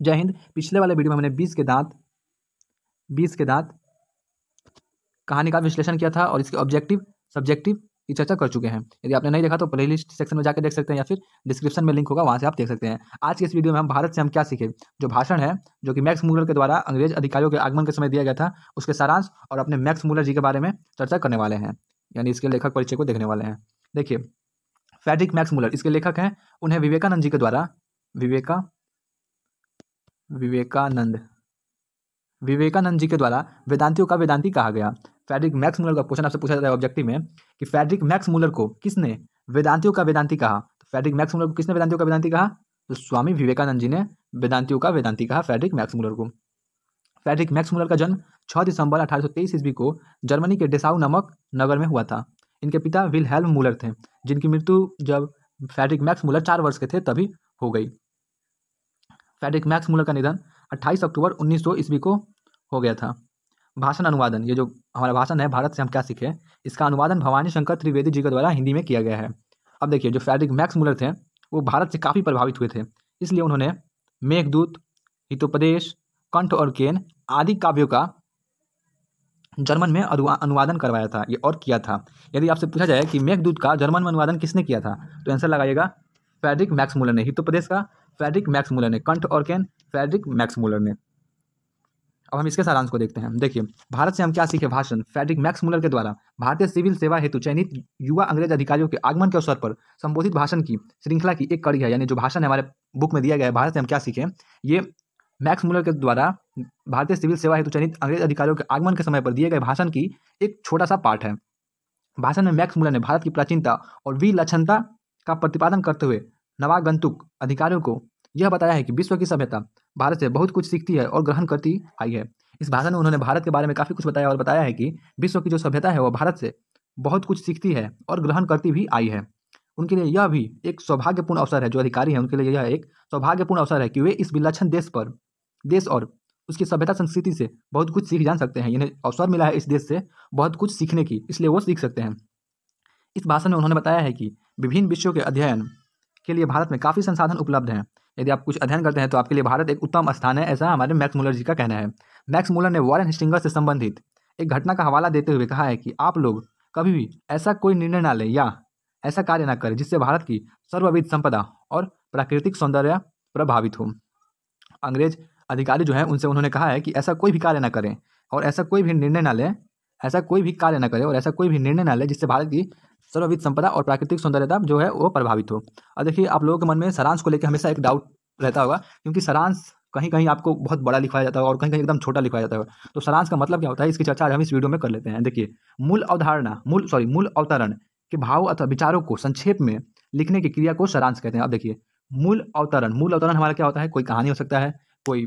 जय हिंद। पिछले वाले वीडियो में हमने 20 के दांत कहानी का विश्लेषण किया था और इसके ऑब्जेक्टिव सब्जेक्टिव की चर्चा कर चुके हैं। यदि आपने नहीं देखा तो प्लेलिस्ट सेक्शन में जाकर देख सकते हैं या फिर डिस्क्रिप्शन में लिंक होगा, वहां से आप देख सकते हैं। आज के इस वीडियो में हम भारत से हम क्या सीखे, जो भाषण है जो कि मैक्स मूलर के द्वारा अंग्रेज अधिकारियों के आगमन के समय दिया गया था, उसके सारांश और अपने मैक्स मूलर जी के बारे में चर्चा करने वाले हैं, यानी इसके लेखक परिचय को देखने वाले हैं। देखिए, फ्रेडरिक मैक्स मूलर इसके लेखक हैं। उन्हें विवेकानंद जी के द्वारा विवेकानंद जी के द्वारा वेदांतियों का वेदांती कहा गया। फ्रेडरिक मैक्स मूलर का क्वेश्चन आपसे पूछा जाता है ऑब्जेक्टिव में कि फ्रेडरिक मैक्स मूलर को किसने वेदांतियों का वेदांती कहा। तो फ्रेडरिक मैक्स मूलर को किसने वेदांतियों का वेदांती कहा? तो स्वामी विवेकानंद जी ने वेदांतियों का वेदांती कहा फ्रेडरिक मैक्स मूलर को। फ्रेडरिक मैक्स मूलर का जन्म 6 दिसंबर 1823 ईस्वी को जर्मनी के डेसाउ नामक नगर में हुआ था। इनके पिता विल्हेल्म मूलर थे, जिनकी मृत्यु जब फ्रेडरिक मैक्स मूलर 4 वर्ष के थे तभी हो गई। फ्रेडरिक मैक्स मूलर का निधन 28 अक्टूबर 1900 ईस्वी को हो गया था। भाषण अनुवादन, ये जो हमारा भाषण है भारत से हम क्या सीखे, इसका अनुवादन भवानी शंकर त्रिवेदी जी के द्वारा हिंदी में किया गया है। अब देखिए, जो फ्रेडरिक मैक्स मूलर थे वो भारत से काफ़ी प्रभावित हुए थे, इसलिए उन्होंने मेघदूत, हितोपदेश, कंठ और केन आदि काव्यों का जर्मन में अनुवादन करवाया था ये और किया था। यदि आपसे पूछा जाए कि मेघदूत का जर्मन में अनुवादन किसने किया था, तो आंसर लगाइएगा फ्रेडरिक मैक्स मूलर ने। हितोपदेश का फ्रेडरिक मैक्स मूलर ने, कंठ और केन फ्रेडरिक मैक्स मूलर ने। अब हम इसके सारांश को देखते हैं। देखिए, भारत से हम क्या सीखे भाषण फ्रेडरिक मैक्स मूलर के द्वारा भारतीय सिविल सेवा हेतु चयनित युवा अंग्रेज अधिकारियों के आगमन के अवसर पर संबोधित भाषण की श्रृंखला की एक कड़ी है। यानी जो भाषण हमारे बुक में दिया गया है भारत से हम क्या सीखे, ये मैक्स मूलर के द्वारा भारतीय सिविल सेवा हेतु चयनित अंग्रेज अधिकारियों के आगमन के समय पर दिए गए भाषण की एक छोटा सा पार्ट है। भाषण में मैक्स मूलर ने भारत की प्राचीनता और विलक्षणता का प्रतिपादन करते हुए नवागंतुक अधिकारियों को यह बताया है कि विश्व की सभ्यता भारत से बहुत कुछ सीखती है और ग्रहण करती आई है। इस भाषण में उन्होंने भारत के बारे में काफ़ी कुछ बताया और बताया है कि विश्व की जो सभ्यता है वह भारत से बहुत कुछ सीखती है और ग्रहण करती भी आई है। उनके लिए यह भी एक सौभाग्यपूर्ण अवसर है, जो अधिकारी हैं उनके लिए यह एक सौभाग्यपूर्ण अवसर है कि वे इस विलक्षण देश और उसकी सभ्यता संस्कृति से बहुत कुछ सीख जान सकते हैं। इन्हें अवसर मिला है इस देश से बहुत कुछ सीखने की, इसलिए वो सीख सकते हैं। इस भाषण में उन्होंने बताया है कि विभिन्न विषयों के अध्ययन के लिए भारत में काफ़ी संसाधन उपलब्ध हैं। यदि आप कुछ अध्ययन करते हैं तो आपके लिए भारत एक उत्तम स्थान है, ऐसा हमारे मैक्स मूलर जी का कहना है। मैक्स मूलर ने वॉरेन हेस्टिंग्स से संबंधित एक घटना का हवाला देते हुए कहा है कि आप लोग कभी भी ऐसा कोई निर्णय ना लें या ऐसा कार्य ना करें जिससे भारत की सर्वविध संपदा और प्राकृतिक सौंदर्य प्रभावित हो। अंग्रेज अधिकारी जो हैं उनसे उन्होंने कहा है कि ऐसा कोई भी कार्य ना करें और ऐसा कोई भी निर्णय ना लें, जिससे भारत की सर्वविध संपदा और प्राकृतिक सौंदर्यता जो है वो प्रभावित हो। और देखिए, आप लोगों के मन में सारांश को लेकर हमेशा एक डाउट रहता होगा, क्योंकि सारांश कहीं कहीं आपको बहुत बड़ा लिखवाया जाता है और कहीं कहीं एकदम छोटा लिखवाया जाता है। तो सारांश का मतलब क्या होता है, इसकी चर्चा आज हम इस वीडियो में कर लेते हैं। देखिए, मूल अवतरण के भाव अथवा विचारों को संक्षेप में लिखने की क्रिया को सारांश कहते हैं। अब देखिए, मूल अवतरण हमारा क्या होता है, कोई कहानी हो सकता है, कोई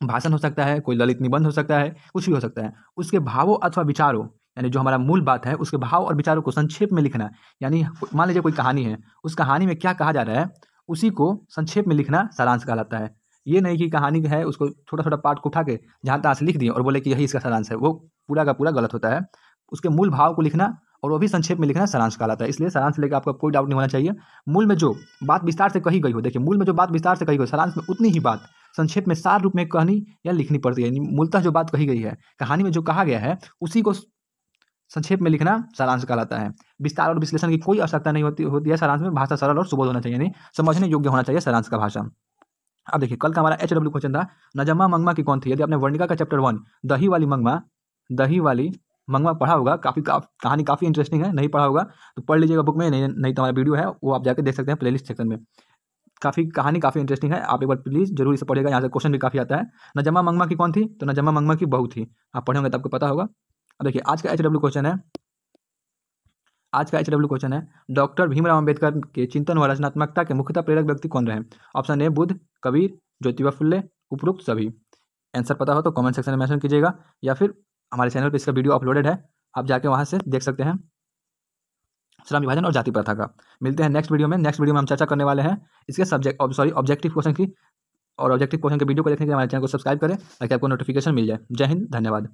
भाषण हो सकता है, कोई ललित निबंध हो सकता है, कुछ भी हो सकता है। उसके भावों अथवा विचारों, यानी जो हमारा मूल बात है उसके भाव और विचारों को संक्षेप में लिखना, यानी मान लीजिए कोई कहानी है, उस कहानी में क्या कहा जा रहा है उसी को संक्षेप में लिखना सारांश कहलाता है। ये नहीं कि कहानी है उसको छोटा छोटा पार्ट को उठा के जहाँ तहाँ से लिख दिए और बोले कि यही इसका सारांश है, वो पूरा का पूरा गलत होता है। उसके मूल भाव को लिखना और वो भी संक्षेप में लिखना सारांश कहलाता है। इसलिए सारांश लेकर आपका कोई डाउट नहीं होना चाहिए। मूल में जो बात विस्तार से कही गई हो, देखिए मूल में जो बात विस्तार से कही गई, सारांश में उतनी ही बात संक्षेप में सार रूप में कहनी या लिखनी पड़ती है। मूलतः जो बात कही गई है कहानी में जो कहा गया है उसी को संक्षेप में लिखना सारांश कहलाता है। विस्तार और विश्लेषण की कोई आवश्यकता नहीं होती है सारांश में। भाषा सरल और सुबोध होना चाहिए, यानी समझने योग्य होना चाहिए सारांश का भाषा। अब देखिए, कल का हमारा HW क्वेश्चन था, नजम्मा मंगमा की कौन थी। यदि आपने वर्णिका का चैप्टर 1 दही वाली मंगमा पढ़ा होगा, कहानी काफ़ी इंटरेस्टिंग है, नहीं पढ़ा होगा तो पढ़ लीजिएगा बुक में, नहीं तो हमारा वीडियो है वो आप जाकर देख सकते हैं प्लेलिस्ट सेक्शन में। कहानी काफ़ी इंटरेस्टिंग है, आप एक बार प्लीज़ जरूर इसे पढ़िएगा, यहाँ से क्वेश्चन भी काफ़ी आता है। नजम्मा मंगमा की कौन थी, तो नजम्मा मंगमा की बहू थी। आप पढ़े होंगे तो आपको पता होगा। अब देखिए, आज का HW क्वेश्चन है डॉक्टर भीमराव अंबेडकर के चिंतन व रचनात्मकता के मुख्यतः प्रेरक व्यक्ति कौन रहे। ऑप्शन ए बुद्ध, कबीर, ज्योतिबा फुल्ले, उपरोक्त सभी। आंसर पता हो तो कमेंट सेक्शन में मेंशन कीजिएगा, या फिर हमारे चैनल पर इसका वीडियो अपलोडेड है, आप जाके वहाँ से देख सकते हैं, श्रम विभाजन और जाति प्रथा का। मिलते हैं नेक्स्ट वीडियो में हम चर्चा करने वाले हैं इसके ऑब्जेक्टिव क्वेश्चन की। और ऑब्जेक्टिव क्वेश्चन के वीडियो को देखने के लिए हमारे चैनल को सब्सक्राइब करें ताकि आपको नोटिफिकेशन मिल जाए। जय हिंद, धन्यवाद।